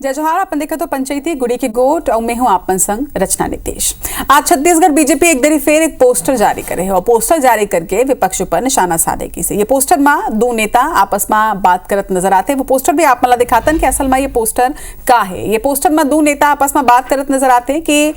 जय जोहार। अपन देखा तो पंचायती गुड़ी की गोट और मैं हूं आपन संग रचना नितेश। आज छत्तीसगढ़ बीजेपी एक दरी फेर एक पोस्टर जारी करे है और पोस्टर जारी करके विपक्ष पर निशाना साधेगी से ये पोस्टर में दो नेता आपस में बात करत नजर आते। वो पोस्टर भी आप मला दिखातन कि असल में ये पोस्टर का है। ये पोस्टर में दो नेता आपस में बात करत नजर आते कि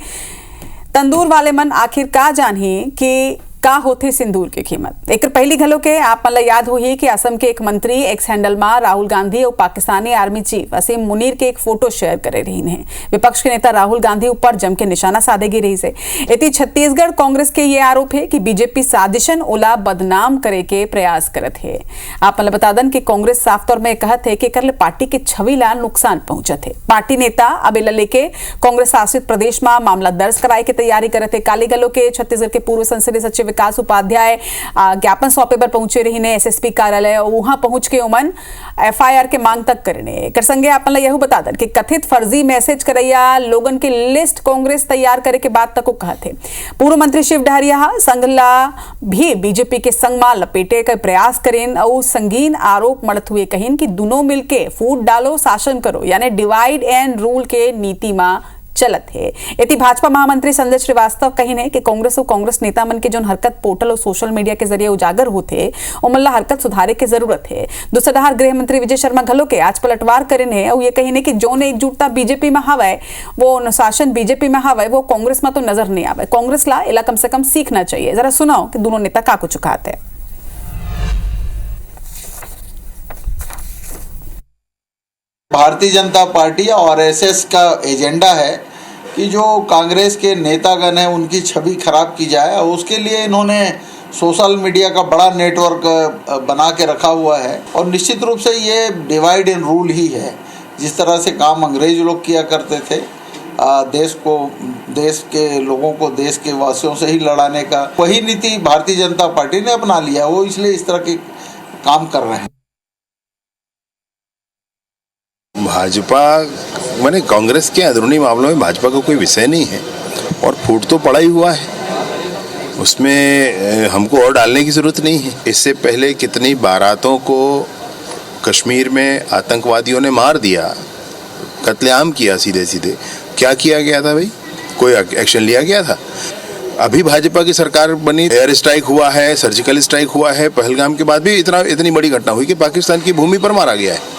तंदूर वाले मन आखिर का जानी कि का होते सिंदूर की कीमत। एक पहली घलो के आप मतलब याद हुई कि असम के एक मंत्री एक्स हैंडल में राहुल गांधी और पाकिस्तानी आर्मी चीफ असीम मुनीर के एक फोटो शेयर करे रही है। विपक्ष के नेता राहुल गांधी ऊपर जम के निशाना साधेगी रही से। इति छत्तीसगढ़ कांग्रेस के ये आरोप है कि बीजेपी साजिशन ओला बदनाम करे के प्रयास करत है। आप मतलब बता दन कि कांग्रेस साफ तौर में कहत है कि कर पार्टी के छवि ला नुकसान पहुंचत है। पार्टी नेता अब लेके कांग्रेस शासित प्रदेश में मामला दर्ज कराए के तैयारी करत है। काली गलो के छत्तीसगढ़ के पूर्व संसदीय सचिव विकास उपाध्याय ज्ञापन सौंपे पर पहुंचे रही ने एसएसपी कार्यालय और वहां पहुंच के उमन एफआईआर के मांग तक करने कर संगे अपन यह बता दन कि कथित फर्जी मैसेज करैया लोगन के लिस्ट कांग्रेस तैयार करे के बाद तक कहा थे। पूर्व मंत्री शिव डहरिया संगला भी बीजेपी के संग में लपेटे का प्रयास करें और संगीन आरोप मड़त हुए कहीं कि दोनों मिलके फूट डालो शासन करो यानी डिवाइड एंड रूल के नीति में चलत है। इति भाजपा महामंत्री संजय श्रीवास्तव कही कि कांग्रेस और कांग्रेस नेता मन के जो हरकत पोर्टल और सोशल मीडिया के जरिए उजागर होते उमल्ला हरकत सुधारे की जरूरत है। दूसरे दहार गृह मंत्री विजय शर्मा घलो के आज पलटवार करे ने और ये कही कि जो ने एकजुटता बीजेपी में हवे वो अनुशासन बीजेपी में हवे वो कांग्रेस में तो नजर नहीं आवे। कांग्रेस ला इला कम से कम सीखना चाहिए। जरा सुनाओ कि दोनों नेता का कुछ कहते हैं। भारतीय जनता पार्टी और आरएसएस का एजेंडा है कि जो कांग्रेस के नेतागण हैं उनकी छवि खराब की जाए और उसके लिए इन्होंने सोशल मीडिया का बड़ा नेटवर्क बना के रखा हुआ है। और निश्चित रूप से ये डिवाइड एंड रूल ही है। जिस तरह से काम अंग्रेज लोग किया करते थे देश के लोगों को देश के वासियों से ही लड़ाने का, वही नीति भारतीय जनता पार्टी ने अपना लिया। वो इसलिए इस तरह के काम कर रहे हैं। भाजपा माने कांग्रेस के अंदरूनी मामलों में भाजपा का कोई विषय नहीं है और फूट तो पड़ा ही हुआ है, उसमें हमको और डालने की जरूरत नहीं है। इससे पहले कितनी बारातों को कश्मीर में आतंकवादियों ने मार दिया, कत्लेआम किया सीधे सीधे। क्या किया गया था भाई? कोई एक्शन लिया गया था? अभी भाजपा की सरकार बनी, एयर स्ट्राइक हुआ है, सर्जिकल स्ट्राइक हुआ है। पहलगाम के बाद भी इतनी बड़ी घटना हुई कि पाकिस्तान की भूमि पर मारा गया है।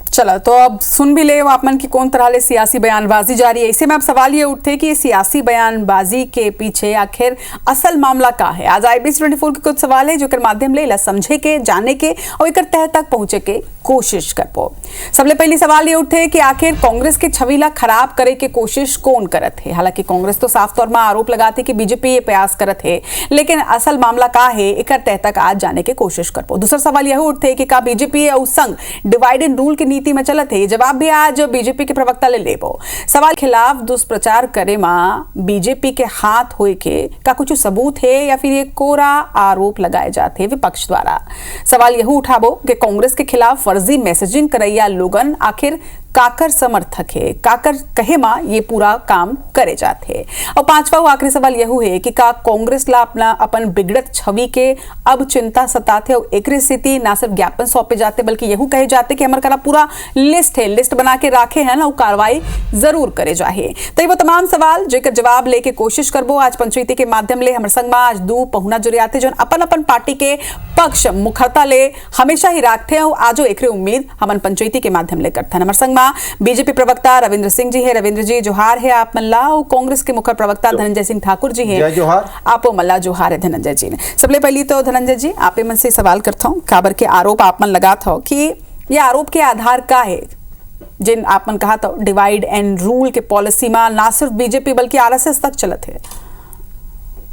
चला तो अब सुन भी ले वो आप मन की कौन तरह ले सियासी बयानबाजी जारी है। इसे में अब सवाल ये उठते कि सियासी बयानबाजी के पीछे आखिर असल मामला का है। आज IBC24 के कुछ सवाल है जो कर माध्यम ले समझे के जाने के और एक तह तक पहुंचे के कोशिश कर पो। सबले पहली सवाल ये उठे कि आखिर कांग्रेस के छविला खराब करे के कोशिश कौन करत है। हालांकि कांग्रेस तो साफ तौर में आरोप लगाते कि बीजेपी ये प्रयास करत है, लेकिन असल मामला का है एक तह तक आज जाने के कोशिश कर पो। दूसरा सवाल यह उठते कि का बीजेपी और संघ डिवाइड एंड रूल की नीति में चलत है। जवाब भी आज बीजेपी के प्रवक्ता ले लेबो। सवाल खिलाफ दुष्प्रचार करे मां बीजेपी के हाथ होए के का कुछ सबूत है या फिर ये कोरा आरोप लगाए जाते विपक्ष द्वारा। सवाल यह उठाबो कि कांग्रेस के खिलाफ फर्जी मैसेजिंग करैया लोगन आखिर काकर समर्थक है, काकर कहे मां ये पूरा काम करे जाते। और पांचवा आखिरी सवाल यह है कि का कांग्रेस ला अपना अपन बिगड़त छवि के अब चिंता सताते और एक स्थिति ना सिर्फ ज्ञापन सौंपे जाते बल्कि यह कहे जाते कि हमारे करा पूरा लिस्ट है, लिस्ट बना के रखे है ना, वो कार्रवाई जरूर करे जाए। तो वो तमाम सवाल जो जवाब लेके कोशिश करबो आज पंचायती के माध्यम ले हमारे संग में आज दो पहुना जुड़ियाते जो अपन अपन पार्टी के पक्ष मुखरता ले हमेशा ही रखते हैं। आजो एक उम्मीद हम पंचायती के माध्यम ले करते हैं। हमारे संग बीजेपी प्रवक्ता रविंद्र सिंह जी है। रविंद्र जी जोहार है आप मल्ला। और कांग्रेस के मुख्य प्रवक्ता धनंजय सिंह ठाकुर जी हैं। जोहार आप मल्ला जोहार है धनंजय जी ने। सबले पहली तो धनंजय जी आप मन से सवाल करता हूँ काबर के आरोप आप मन लगा था कि ये आरोप के आधार का है जिन आप मन कहा था डिवाइड एंड रूल के पॉलिसी में ना सिर्फ बीजेपी बल्कि आरएसएस तक चलत है।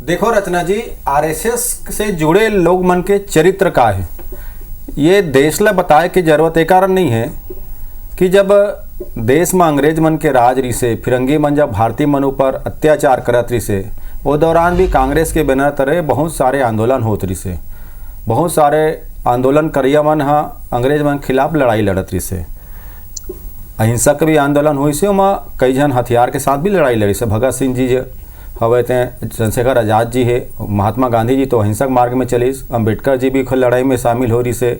देखो रचना जी, आरएसएस से जुड़े लोग मन के चरित्र का है ये देश ला बताए की जरूरत एक कारण नहीं है कि जब देश में अंग्रेज मन के राज रही से फिरंगी मन जब भारतीय मन ऊपर अत्याचार करत रही से वो दौरान भी कांग्रेस के बैनर तरह बहुत सारे आंदोलन होत रही से। बहुत सारे आंदोलन करिया मन हाँ अंग्रेज मन खिलाफ लड़ाई लड़त रही से। अहिंसक भी आंदोलन हुई से वहाँ कई जन हथियार के साथ भी लड़ाई लड़ी से। भगत सिंह जी हवे थे, चंद्रशेखर आज़ाद जी है, महात्मा गांधी जी तो अहिंसक मार्ग में चली, अम्बेडकर जी भी लड़ाई में शामिल हो रही से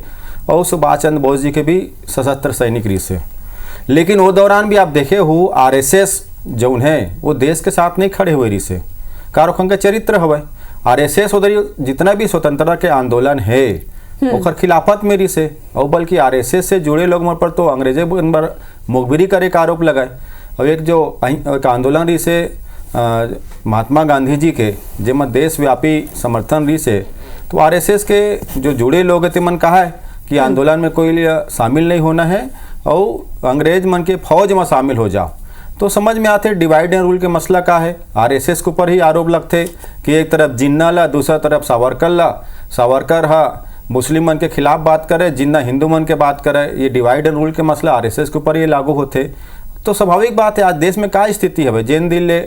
और सुभाष चंद्र बोस जी के भी सशस्त्र सैनिक रही से। लेकिन वो दौरान भी आप देखे हो आरएसएस जो है वो देश के साथ नहीं खड़े हुए रही से, कारोखन का चरित्र हवे। आरएसएस उधर जितना भी स्वतंत्रता के आंदोलन है ओखर खिलाफत में रही से, और बल्कि आरएसएस से जुड़े लोग पर तो अंग्रेजे पर मुखबिरी करे का आरोप लगाए। और एक जो एक आंदोलन रही से महात्मा गांधी जी के जेमा देशव्यापी समर्थन रही से, तो आरएसएस के जो जुड़े लोग है मन कहा है कि आंदोलन में कोई शामिल नहीं होना है और अंग्रेज मन के फौज में शामिल हो जाओ। तो समझ में आते डिवाइड एंड रूल के मसला का है। आरएसएस के ऊपर ही आरोप लगते कि एक तरफ जिन्ना ला, दूसरा तरफ सावरकर ला। सावरकर हा मुस्लिम मन के खिलाफ बात करे, जिन्ना हिंदू मन के बात करे। ये डिवाइड एंड रूल के मसला आरएसएस के ऊपर ये लागू होते। तो स्वाभाविक बात है आज देश में क्या स्थिति है। जैन दिल ले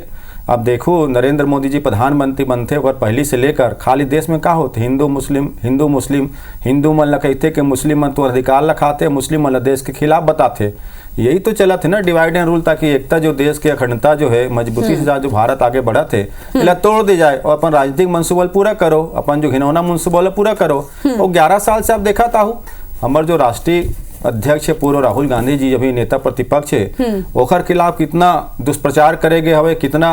अब देखो नरेंद्र मोदी जी प्रधानमंत्री बनते और पहली से लेकर खाली देश में क्या होते हिंदू मुस्लिम हिंदू मुस्लिम। हिंदू मन ला कहते कि मुस्लिम मन तो अधिकार लखाते, मुस्लिम मन ला देश के खिलाफ बताते। यही तो चला थे ना डिवाइड एंड रूल, ताकि एकता जो देश की अखंडता जो है मजबूती से जो भारत आगे बढ़ा थे इला तोड़ दी जाए और अपन राजनीतिक मनसूबल पूरा करो, अपन जो घिनौना मनसूबल पूरा करो। और 11 साल से आप देखा था हमारे जो राष्ट्रीय अध्यक्ष पूर्व राहुल गांधी जी अभी नेता प्रतिपक्ष है ओखर खिलाफ कितना दुष्प्रचार करेगे हवे, कितना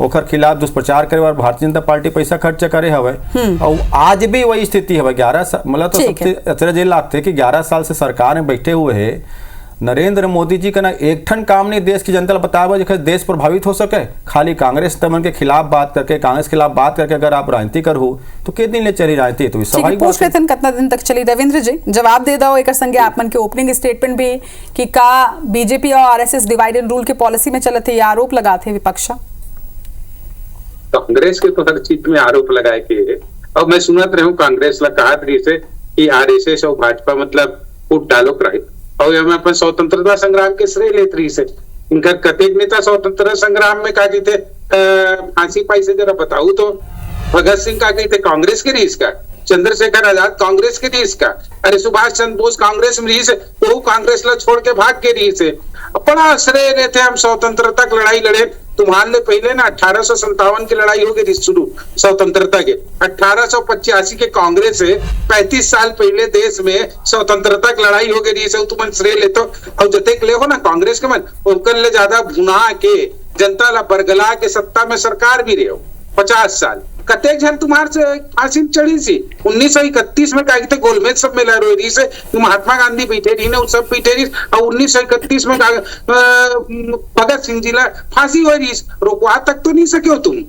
ओखर खिलाफ दुष्प्रचार करे और भारतीय जनता पार्टी पैसा खर्च करे हवे। और आज भी वही स्थिति है। 11 साल मतलब तो सबसे अचरज ये लगते कि 11 साल से सरकार में बैठे हुए है नरेंद्र मोदी जी का ना एक ठन काम नहीं देश की जनता बताया जो देश प्रभावित हो सके। खाली कांग्रेस तमन के खिलाफ बात करके, कांग्रेस के खिलाफ बात करके अगर आप राजनीति कर हो तो कितने दिन ले चली राजनीति। तो स्वाभाविक पोस्ट वेतन कितना दिन तक चली। रविंद्र जी जवाब दे दो एक संगे आप मन के ओपनिंग स्टेटमेंट भी कि का बीजेपी और आरएसएस डिवाइड एंड रूल के पॉलिसी में चलते ये आरोप लगाते विपक्ष कांग्रेस के तो हर चीज में आरोप लगाए के। और मैं सुनत रहा हूँ कांग्रेस ला कहा से कि आरएसएस और भाजपा मतलब फूट डालो कराई और हम अपन स्वतंत्रता संग्राम के श्रेय लेत रही से। इनका कतेक नेता स्वतंत्रता संग्राम में का जीते फांसी पाई से जरा बताऊ तो भगत सिंह का कहते कांग्रेस के रीस का, चंद्रशेखर आजाद कांग्रेस के रीस का, अरे सुभाष चंद्र बोस कांग्रेस में रीस है तो कांग्रेस ला छोड़ के भाग के रीस है। बड़ा श्रेय लेते हम स्वतंत्रता की लड़ाई लड़े। तुम्हारे लिए पहले ना 1857 की लड़ाई हो गई शुरू स्वतंत्रता के। 1885 के कांग्रेस से 35 साल पहले देश में स्वतंत्रता की लड़ाई हो गई से तुम श्रेय लेते हो। और जते ले हो ना कांग्रेस के मन उनकर ले ज्यादा भुना के जनता ला बरगला के सत्ता में सरकार भी रहे हो 50 साल। कतेक जन तुम्हारे से फांसी चढ़ी सी 1931 में कहते गोलमेज सब में लड़ रही से महात्मा गांधी बैठे रही ना सब बैठे रही। और 1931 में भगत सिंह जी ला फांसी हो रही, रोकवा तक तो नहीं सके हो तुम।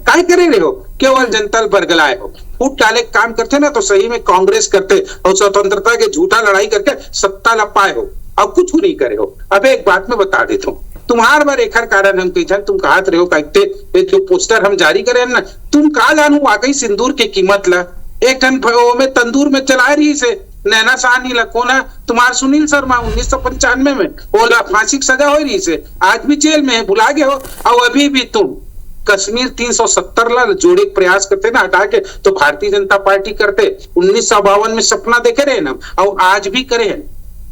काय करे रहे हो केवल जनता बरगलाए हो। फूट डाले काम करते ना तो सही में कांग्रेस करते और स्वतंत्रता के झूठा लड़ाई करके सत्ता ला पाए हो और कुछ नहीं करे हो। अब एक बात मैं बता देता हूँ तुम्हार बार एक कारण हम कही तुम कहते रहे हो कहते जो पोस्टर हम जारी करे ना तुम कहा जानू वाकई सिंदूर की कीमत ला एक टन में तंदूर में चला रही से नैना साहनी ला कोना तुम्हार सुनील शर्मा 1995 में ओला फांसी की सजा हो रही से आज भी जेल में है भुला गए हो। और अभी भी तुम कश्मीर 370 ला जोड़े प्रयास करते ना हटा के तो भारतीय जनता पार्टी करते 1952 में सपना देखे रहे ना और आज भी करे हैं।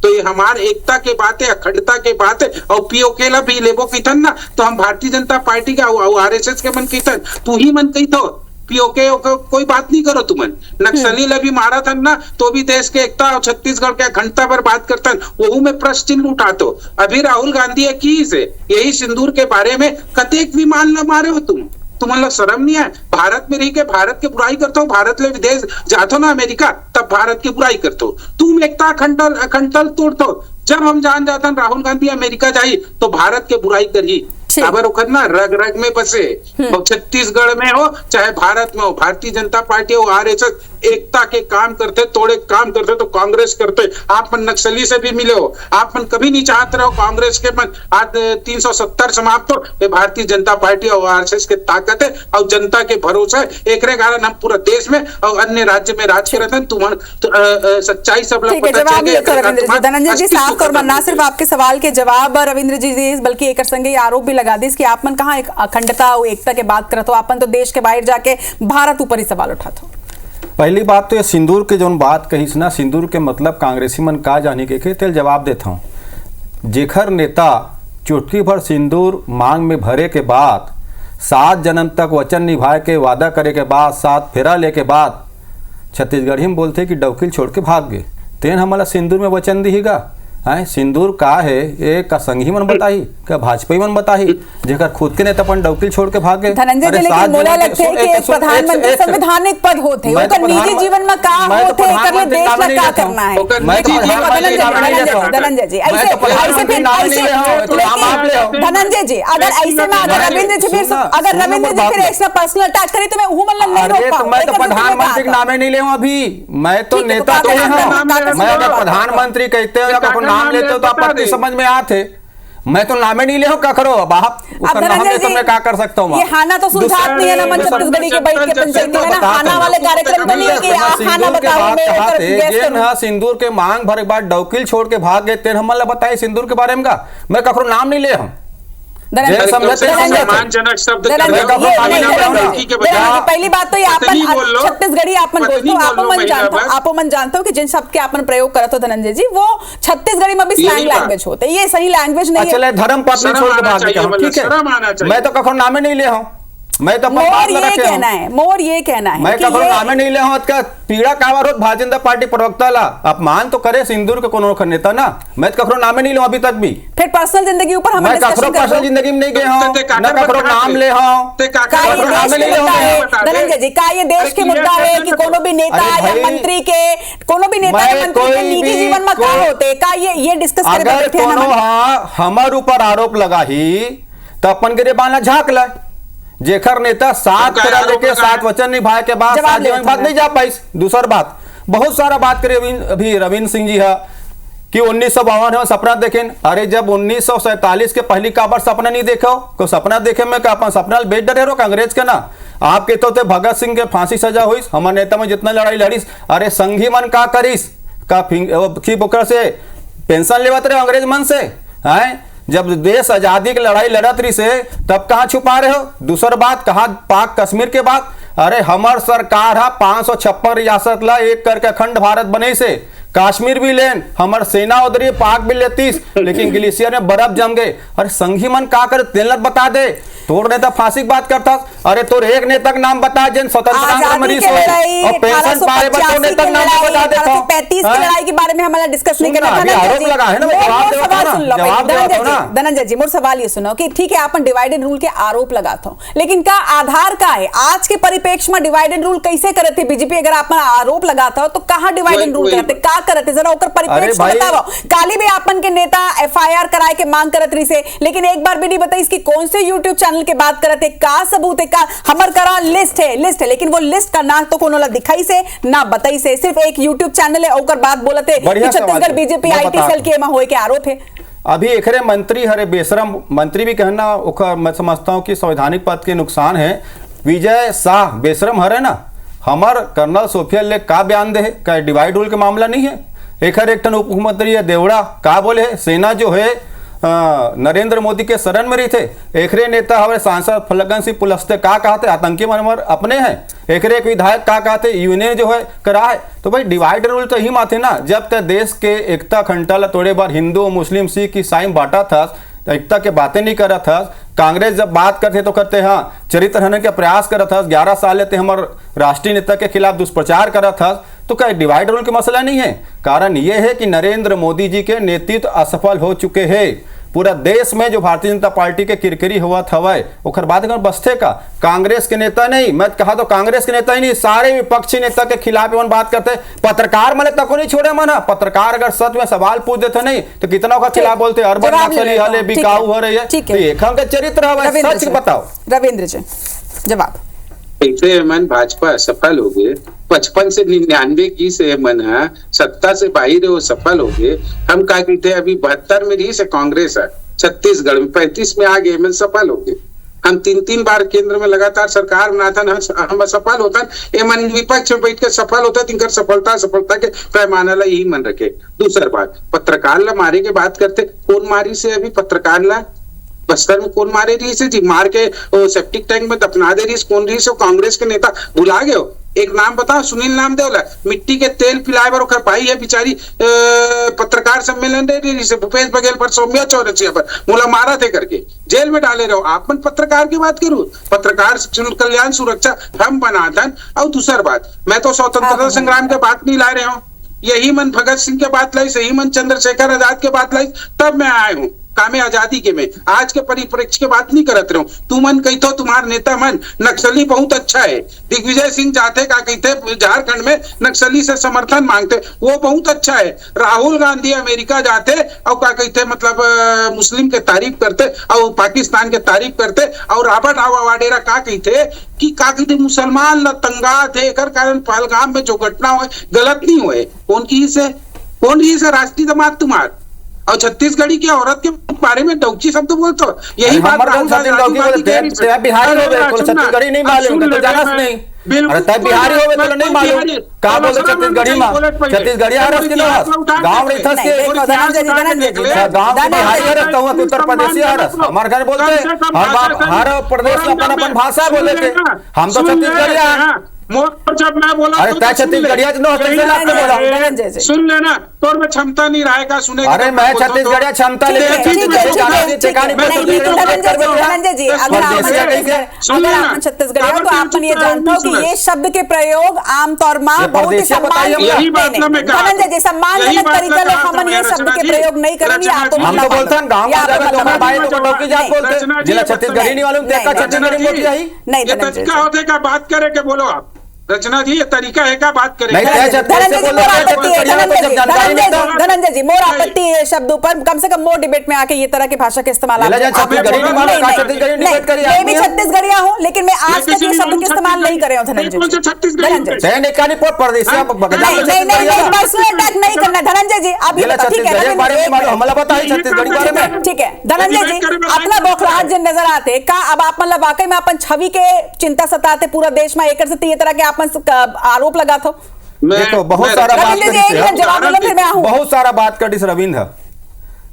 तो ये हमारे एकता के बात है, अखंडता के बात है। और पीओके ला भी लेबो कीथन ना तो हम भारतीय जनता पार्टी का आरएसएस के मन कीथन तू ही मन कही तो पीओके कोई बात नहीं करो तुमन। नक्सली ला भी मारा था ना तो भी देश के एकता और छत्तीसगढ़ के अखंडता पर बात करता वो में प्रश्न चिन्ह उठातो। अभी राहुल गांधी की से यही सिंदूर के बारे में कतेक विमान न मारे हो तुम्हारा शर्म नहीं है। भारत में रह के भारत की बुराई करते हो, भारत ले विदेश जाते हो ना अमेरिका तब भारत की बुराई करते हो। तुम एकता अखंडता तोड़ते हो। जब हम जान जाते राहुल गांधी अमेरिका जाई तो भारत के बुराई करी अगर ना रग रग में बसे छत्तीसगढ़ में हो चाहे भारत में हो भारतीय जनता पार्टी हो आरएसएस एकता के काम करते तोड़े काम करते तो कांग्रेस करते। आप मन नक्सली से भी मिले हो, आप मन कभी नहीं चाहते रहो कांग्रेस के मन आज 370 समाप्त हो। ये भारतीय जनता पार्टी और आरएसएस के ताकत है और जनता के भरोसा है। एक कारण हम पूरा देश में और अन्य राज्य में राज करते हैं। तुम्हारे सच्चाई सब लोग धनंजय जी साफ और ना सिर्फ आपके सवाल के जवाब रविंद्र जी बल्कि एक संगे आरोप भी लगा दी कि आप मन कहाँ एक अखंडता और एकता के बात करते हो, आपन तो देश के बाहर जाके भारत ऊपर ही सवाल उठाते हो। पहली बात तो ये सिंदूर के जो बात कही ना सिंदूर के मतलब कांग्रेसी मन का जाने के तेल जवाब देता हूँ। जेखर नेता चुटकी भर सिंदूर मांग में भरे के बाद 7 जन्म तक वचन निभाए के वादा करे के बाद 7 फेरा ले के बाद छत्तीसगढ़ी में बोलते कि डौकिल छोड़ के भाग गए। तेन हमला सिंदूर में वचन दीगा है सिंदूर का है ये का संगी मन बताही का भाजपा मन बताही जेकर खुद के नेता अपन डौकिल छोड़ के भाग गए। धनंजय जी लेकिन मोला लगते है कि प्रधानमंत्री संवैधानिक पद होते ओकर निजी जीवन में का होते एकर ले देश ला का करना है। धनंजय जी ऐसे धनंजय जी अगर ऐसे में अगर रविंद्र जी फिर एक्स्ट्रा पर्सनल अटैक करे तो मैं वो मतलब नहीं रोक पाऊंगा। मैं तो प्रधानमंत्री के नाम नहीं ले अभी मैं तो नेता तो हूं। मैं अगर प्रधानमंत्री कहते हो नाम लेते हो तो आपको समझ में आते मैं तो नामे नहीं ले हूं क्या करो अब आप उसका नाम ले तो मैं क्या कर सकता हूं। ये हाना तो सुलझात नहीं है ना मन छत्तीसगढ़ी के बैठ के पंचायती में ना हाना वाले कार्यक्रम तो नहीं है कि आप हाना बताओ मैं सिंदूर के मांग भरे बाद डौकिल छोड़ के भाग गए तेन हमला बताए सिंदूर के बारे में का मैं कखरो नाम नहीं ले हूं। पहली बात तो ये छत्तीसगढ़ी आपो मन जानते हो कि जिन शब्द के आपन प्रयोग करत हो धनंजय जी वो छत्तीसगढ़ी में भी स्लैंग लैंग्वेज होते ये सही लैंग्वेज नहीं है। धर्म पत्नी छोड़ के भाग गए ठीक है मैं तो कखरो नामे नहीं ले हूं। मैं तो मोर ये कहना है मैं कखरो नामे नहीं ले हूं का पीड़ा कावर होत भारतीय जनता पार्टी प्रवक्ता ला अपमान तो करे सिंदूर के कोनो नेता ना मैं कखरो नामे नहीं ले अभी तक भी। फिर पर्सनल जिंदगी ऊपर हम मैं कखरो पर्सनल जिंदगी में नहीं गए हूं ना कखरो नाम ले धनंजय जी का ये देश के मुद्दा है कि कोनो भी नेता या मंत्री के निजी जीवन में क्या होते का ये डिस्कस करे बैठे हैं ना। हमार ऊपर आरोप लगा ही तो अपन के बाना झाँक ला जेखर नेता 7 तरह लेके 7 वचन निभाए के बाद 7 जीवन बाद नहीं जा पाई। दूसर बात बहुत सारा बात करे अभी रविंद्र सिंह जी है कि 1952 में सपना देखें। अरे जब 1947 के पहली काबर सपना नहीं देखो को सपना देखे में का अपन सपना बेच डरे हो कांग्रेस के ना आप कहते थे भगत सिंह के फांसी सजा हुई हमारे नेता में जितना लड़ाई लड़ीस अरे संघी मन का करीस का बोकर से पेंशन लेवत रहे अंग्रेज मन से है जब देश आजादी की लड़ाई लड़त रही से तब कहां छुपा रहे हो। दूसर बात कहा पाक कश्मीर के बाद अरे हमार सरकार है 556 रियासत ला एक करके खंड भारत बने से कश्मीर भी लेन हमार सेना उधरी पाक भी लेतीस लेकिन ग्लेशियर में बर्फ जम गए। अरे संघी मन का कर तेलत बता दे तोड़ नेता फांसी की बात करता अरे तोर एक नेता का नाम बता जिन स्वतंत्रता मरीज हो और पेंशन पाए बच्चों नेता का नाम बता देता 35 की लड़ाई के बारे में हमारा डिस्कस नहीं करना था। आरोप लगा है ना जवाब दो। धनंजय जी मोर सवाल ये सुनो कि ठीक है अपन डिवाइडेड रूल के आरोप लगाता हूं लेकिन का आधार का है आज के परिप्रेक्ष्य में डिवाइडेड रूल कैसे करते बीजेपी अगर आप आरोप लगाता हो तो कहां डिवाइडेड रूल करते का करते जरा ओकर परिप्रेक्ष्य बताओ। काली भी आपन के नेता एफआईआर कराए के मांग करत रही से लेकिन एक बार भी नहीं बताई इसकी कौन से यूट्यूब चैनल के बात करत है का सबूत है का हमर करा लिस्ट है लेकिन वो लिस्ट का ना तो कोनो ला दिखाई से ना बताई से सिर्फ एक यूट्यूब चैनल है ओकर बात बोलते छत्तीसगढ़ बीजेपी आईटी सेल के होए के आरोप है। अभी एकरे मंत्री हरे बेशरम मंत्री भी कहना ओकर मैं समझता हूं कि संवैधानिक पद के नुकसान है। विजय शाह बेशरम हरे ना हमार कर्नल सोफिया ले का बयान दे का डिवाइड रूल के मामला नहीं है। एक टन उप मुख्यमंत्री है देवड़ा का बोले है सेना जो है नरेंद्र मोदी के शरण में रही थे। एकरे नेता हमारे सांसद फलगन सिंह पुलस्ते का कहते आतंकी मनोवर अपने हैं। एकरे एक विधायक का कहते यूनियन जो है करा है। तो भाई डिवाइड रूल तो ही माथे ना जब तक देश के एकता खंडा तोड़े बार हिंदू मुस्लिम सिख ईसाई बांटा था एकता के बातें नहीं कर रहा था। कांग्रेस जब बात करते तो करते हाँ चरित्र हनन के प्रयास कर रहा था 11 साल लेते हमारे राष्ट्रीय नेता के खिलाफ दुष्प्रचार कर रहा था। तो क्या डिवाइड रूल का मसला नहीं है। कारण यह है कि नरेंद्र मोदी जी के नेतृत्व असफल हो चुके हैं। पूरा देश में जो भारतीय जनता पार्टी के किरकिरी हुआ था वह बाद बस्ते का कांग्रेस के नेता नहीं मैं कहा तो कांग्रेस के नेता ही नहीं सारे विपक्षी नेता के खिलाफ मन बात करते। पत्रकार मने तक नहीं छोड़े मना पत्रकार अगर सच में सवाल पूछ देते नहीं तो कितना का खिलाफ बोलते अरबन नक्सली हले बिकाऊ हो रही है तो चरित्र सच बताओ। रविंद्र जी जवाब ऐसे मन भाजपा सफल हो गए 55 से 99 की से मन है सत्ता से बाहर वो सफल हो गए। हम क्या कहते हैं अभी 72 में रही से कांग्रेस है छत्तीसगढ़ में 35 में आ गए मैं सफल हो गए। हम 3 बार केंद्र में लगातार सरकार बनाता हम सफल होता ये मन विपक्ष में बैठ के सफल होता तिनकर सफलता के पैमाना ला यही मन रखे। दूसरी बात पत्रकार ला मारे के बात करते कौन मारी से अभी पत्रकार ला बस्तर में कौन मारे रही से जी मार के सेप्टिक टैंक में दफना दे रही कौन रही से कांग्रेस के नेता भुला गए हो। एक नाम बताओ सुनील नाम देवला मिट्टी के तेल पिलाए बर भाई है बिचारी पत्रकार सम्मेलन दे रही से भूपेश बघेल पर सौम्या चौरसिया पर मुला मारा थे करके जेल में डाले रहो। आप पत्रकार की बात करूं पत्रकार कल्याण सुरक्षा हम बनातन और दूसरी बात मैं तो स्वतंत्रता संग्राम के बात नहीं ला रहे हूँ यही मन भगत सिंह के बात लाई, यही मन चंद्रशेखर आजाद के बात लाई, तब मैं आया हूँ कामे आजादी के में। आज के परिप्रेक्ष्य के बात नहीं करत रहो। तू मन कही तो तुम्हार नेता मन नक्सली बहुत अच्छा है, दिग्विजय सिंह जाते का कहते झारखंड में नक्सली से समर्थन मांगते, वो बहुत अच्छा है। राहुल गांधी अमेरिका जाते और का कहते मतलब मुस्लिम के तारीफ करते और पाकिस्तान के तारीफ करते, और रॉबर्ट वाडेरा का कहते कि का कहते मुसलमान लतंगा थे, एकर कारण पहलगाम में जो घटना हुए गलत नहीं हुए। कौन की से राष्ट्रीय जमात तुम्हार और छत्तीसगढ़ी की औरत के बारे में डौची शब्द बोलते हो। यही बात बिहारी हो छत्तीसगढ़ी नहीं मालूम तो जानस नहीं, अरे तब बिहारी हो तो नहीं मालूम का बोले छत्तीसगढ़ी में छत्तीसगढ़ी हरस के गांव नहीं थस के गांव बिहारी हरस तो उत्तर प्रदेशी हरस हमारे घर बोलते हर प्रदेश में अपन अपन भाषा बोले थे, हम तो छत्तीसगढ़ी हैं। जब मैं बोला अरे तय छत्तीसगढ़िया बोला सुन लेना, तो मैं क्षमता नहीं रहेगा सुने। अरे मैं छत्तीसगढ़िया क्षमता धनंजय जी, अगर आप छत्तीसगढ़ हो तो आप ये जानते हो कि ये शब्द के प्रयोग आमतौर में बहुत ही धनंजय जी सम्मानजनक तरीका से हम ये शब्द के प्रयोग नहीं करेंगे। हम तो बोलते हैं गांव जिला छत्तीसगढ़ी नहीं मालूम छत्तीसगढ़ी बोलती है नहीं। क्या होते का बात करे के बोलो आप रचना जी, ये तरीका है क्या बात करें? धनंजय जी मोर आपत्ति है शब्दों पर, कम से कम मोर डिबेट में आके ये तरह की भाषा के इस्तेमाल मैं भी छत्तीसगढ़िया हूँ, लेकिन मैं आज तक ये शब्द के इस्तेमाल नहीं करे हूँ। धनंजय नहीं करना धनंजय जी, अब ठीक है धनंजय जी, अपना बौखलाहट जिन नजर आते का अब आप मतलब वाकई में अपन छवि के चिंता सताते पूरा देश में एक से तरह के आरोप लगा था। देखो बहुत सारा बात कर रविंद्र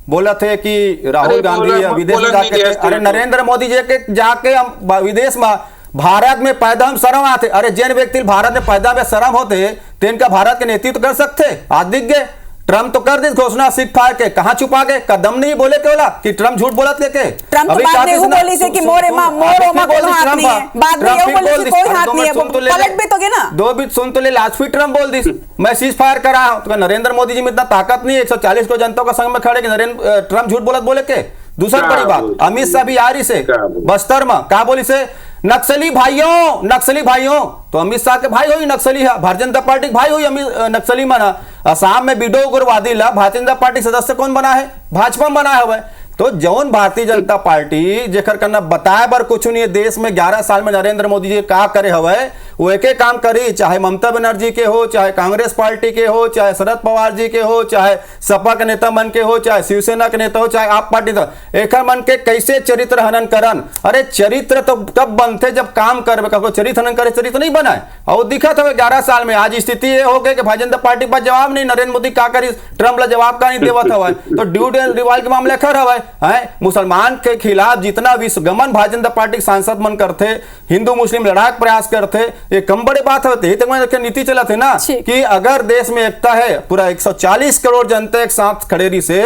बोला थे कि राहुल गांधी विदेश जाके, अरे नरेंद्र मोदी जी के जाके हम विदेश में भारत में पैदा हम शर्म आते, अरे जिन व्यक्ति भारत में पैदा में शर्म होते तो इनका भारत के नेतृत्व कर सकते। आज दिख गए ट्रम्प तो कर दी घोषणा सीख फाड़ के, कहां छुपा गए, कदम नहीं बोले के बोला कि ट्रम्प झूठ बोलत लेके ट्रम्प तो बाद में बोली से कि मोरे मां मोरो मां कोई हाथ नहीं है, बाद में ये बोले कि कोई हाथ नहीं है, वो पलट भी तो गए ना। दो भी सुन तो ले लास्ट फिट ट्रम्प बोल दी मैं सीज फायर करा हूं, तो नरेंद्र मोदी जी में इतना ताकत नहीं है 140 करोड़ जनता का संग में खड़े कि नरेंद्र ट्रम्प झूठ बोलत बोले के। दूसरा बड़ी बात, अमित शाह भी यारी से बस्तर में कहा बोली से नक्सली भाइयों तो अमित शाह के भाई हुई नक्सली है, भारतीय जनता पार्टी भाई हुई नक्सली मना। असम में बिडो उग्रवादी ला भारतीय जनता पार्टी सदस्य कौन बना है, भाजपा बना है। तो जौन भारतीय जनता पार्टी जेकर करना बताए बर कुछ नहीं है, देश में 11 साल में नरेंद्र मोदी जी का करे हवे वो एक काम करी, चाहे ममता बनर्जी के हो, चाहे कांग्रेस पार्टी के हो, चाहे शरद पवार जी के हो, चाहे सपा के नेता मन के हो, चाहे शिवसेना के नेता हो, चाहे आप पार्टी एक मन के कैसे चरित्र हनन करन। अरे चरित्र तो तब बनते जब काम कर चरित्र हनन करे, चरित्र नहीं बनाए और दिखा था 11 साल में। आज स्थिति ये हो गई कि भारतीय जनता पार्टी पर जवाब नहीं, नरेंद्र मोदी का करी ट्रम्प ला जवाब का नहीं देवत हवा, तो ड्यूटी रिवाल के मामले खर हवा है। मुसलमान के खिलाफ जितना विश्वगमन भारतीय जनता पार्टी सांसद मन करते, हिंदू मुस्लिम लड़ाई प्रयास करते, ये कम बड़े बात होती है। नीति चला थे ना कि अगर देश में एकता है, पूरा 140 करोड़ जनता एक साथ खड़े रही से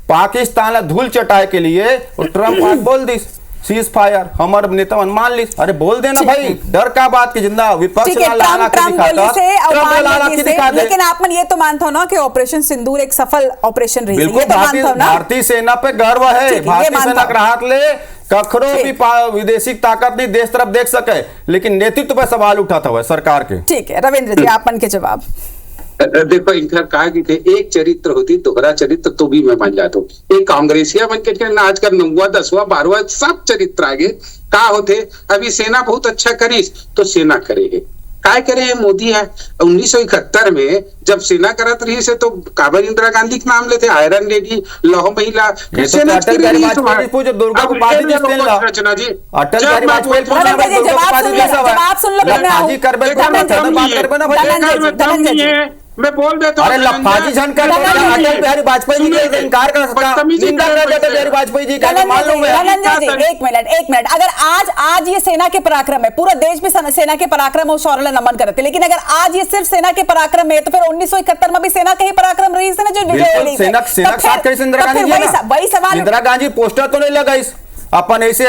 पाकिस्तान धूल चटाए के लिए, और ट्रम्प आज बोल दी सीज फायर हमारे नेता मान ली। अरे बोल देना भाई, डर का बात की जिंदा विपक्ष लेकिन आप मन ये तो मानते हो ना कि ऑपरेशन सिंदूर एक सफल ऑपरेशन रही। बिल्कुल, भारतीय सेना पे गर्व है, भारतीय सेना के हाथ ले कखरो भी विदेशी ताकत नहीं देश तरफ देख सके, लेकिन नेतृत्व पर सवाल उठाता हुआ सरकार के। ठीक है रविंद्र जी, आपन के जवाब। देखो इनका कहा कि थे एक चरित्र होती दोहरा चरित्र तो भी मैं मान जाता हूँ। एक कांग्रेसिया बन के आजकल 9वां 10वां 12वां सब चरित्र आगे का होते। अभी सेना बहुत अच्छा करी तो सेना करेगी काय करे मोदी है। 1971 में जब सेना करत रही से तो काबर इंदिरा गांधी के नाम लेते, आयरन लेडी, लौह महिला, सेना मैं बोल देता हूँ लफाजी झनकर अटल बिहारी वाजपेयी जी के इनकार कर सकता, निंदा कर देते बिहारी वाजपेयी जी का। एक मिनट अगर आज ये सेना के पराक्रम है, पूरा देश में सेना के पराक्रम और शौर्य नमन करते, लेकिन अगर आज ये सिर्फ सेना के पराक्रम है तो फिर 1971 में भी सेना का ही पराक्रम रही है ना, जो विजय सेना के साथ इंदिरा गांधी, वही सवाल इंदिरा गांधी पोस्टर तो नहीं लगा इस अपन ऐसे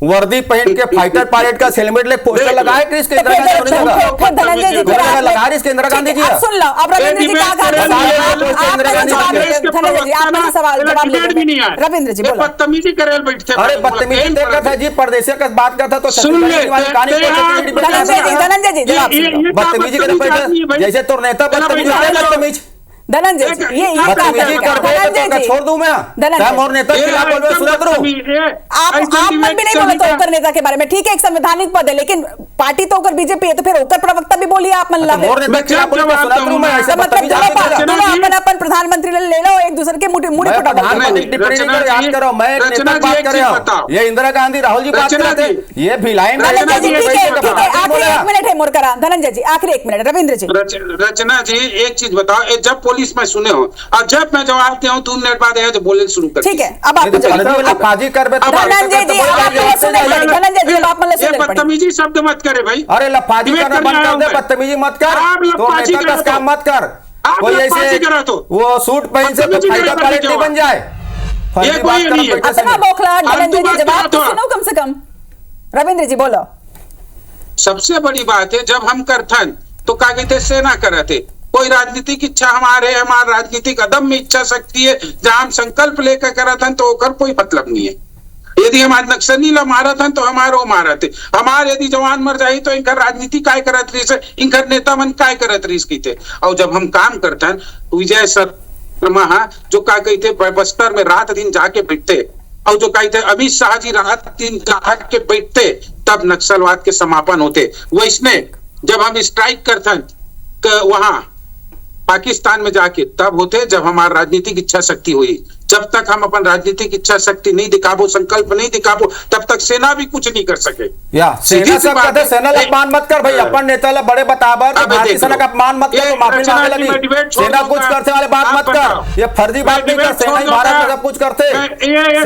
वर्दी पहन के फाइटर पायलट का हेलमेट ले पोस्टर लगाए कि इसके इंदिरा गांधी होने लगा धनंजय जी लगा रही इसके इंदिरा गांधी जी सुन लो। अब रविंद्र जी क्या कहा, धनंजय जी आप सवाल जवाब रविंद्र जी बोलो। बदतमीजी करे बैठते। अरे बदतमीजी देख रहा था जी, परदेशी का बात करता तो धनंजय जी जवाब बदतमीजी करे बैठे, जैसे तो नेता बदतमीज धनंजय जी ये बदतमीजी कर दे छोड़ दूं मैं और नेता के खिलाफ बोल सुनत रहूं। आप मन भी नहीं बोले तो ओकर नेता के बारे में, ठीक है एक संवैधानिक पद है, लेकिन पार्टी तो ओकर बीजेपी है, तो फिर ओकर प्रवक्ता भी बोलिए आप मन और नेता के खिलाफ बोल सुनत रहूं मैं। ऐसे मतलब अपन प्रधानमंत्री ले लो एक दूसरे के मुड़ी पटा याद करो, मैं एक नेता बात कर रहा हूं, ये इंदिरा गांधी राहुल जी बात कर रहे थे, ये भिलाई में आखिरी 1 मिनट है मोर करा धनंजय जी, आखिरी 1 मिनट रविंद्र जी। रचना जी एक चीज बताओ, जब पुलिस में सुने हो और जब मैं जवाब दे 2 मिनट बाद है तो बोले शुरू कर, ठीक है अब आप धनंजय जी आप बदतमीजी शब्द मत करे भाई। अरे लफाजी करना बंद कर दे, बदतमीजी मत कर, तो नेता का काम मत कर, कोई ऐसे वो सूट पहन से फाइटर पायलट नहीं बन जाए। इतना बौखलाहट धनंजय जी जवाब तो सुनो कम से कम। रविंद्र जी बोलो। सबसे बड़ी बात है जब हम करथन तो क्या कहते सेना करे थे, कोई राजनीतिक इच्छा हमारे हमारा राजनीतिक अदम में इच्छा शक्ति है, जहां हम संकल्प लेकर करत हन तो ओकर कोई मतलब नहीं है। यदि हम आज नक्सली ला मारत हन तो हमारो मारत है, हमारे यदि जवान मर जाए तो इनका राजनीति काय करत रही से, इनका नेता मन काय करत रही थे। और जब हम काम करते हैं तो विजय शर्मा जो क्या कहते बस्तर में रात दिन जाके बैठते, और जो कहते अमित शाह जी रात दिन जाके बैठते, तब नक्सलवाद के समापन होते। वैसने जब हम स्ट्राइक करते वहां पाकिस्तान में जाके तब होते जब हमारी राजनीतिक इच्छा शक्ति हुई। जब तक हम अपन राजनीतिक इच्छा शक्ति नहीं दिखाबो, संकल्प नहीं दिखाबो, तब तक सेना भी कुछ नहीं कर सके। सेना सब कहते सेना ला अपमान मत कर भाई, अपन नेता ला बड़े बताबर तो भारतीय सेना का अपमान मत कर, माफी मांगे लगी। सेना कुछ करते वाले बात मत कर, ये फर्जी बात नहीं कर, सेना ही भारत में सब कुछ करते,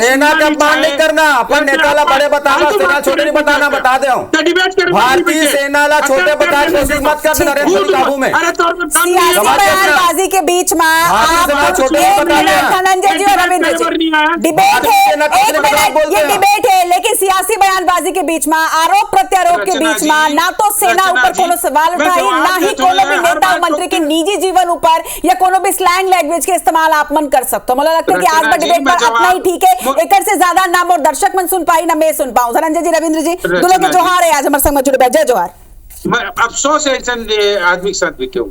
सेना का अपमान नहीं करना। अपन नेता ला बड़े बताना, सेना छोटे नहीं बताना, बता दे भारतीय सेना ला छोटे बताने की कोशिश मत कर नरेंद्र मोदी काबू में। बयानबाजी के बीच में धनंजय जी और रविंद्र जी डिबेट है, 1 मिनट ये डिबेट है, लेकिन सियासी बयानबाजी के बीच में आरोप प्रत्यारोप के बीच में ना तो सेना ऊपर कोनो सवाल उठाई, ना ही कोनो भी नेता मंत्री के निजी जीवन ऊपर या कोनो भी स्लैंग लैंग्वेज के इस्तेमाल आप मन कर सकते हो। मुझे लगता है कि आज का डिबेट पर अपना ही ठीक है, एक से ज्यादा ना मोर दर्शक मन सुन पाई ना मैं सुन पाऊं। धनंजय जी रविंद्र जी दोनों के जोहार है आज हमारे संग में जुड़े, जय जोहार। अफसोस है ऐसे आदमी के साथ भी क्यों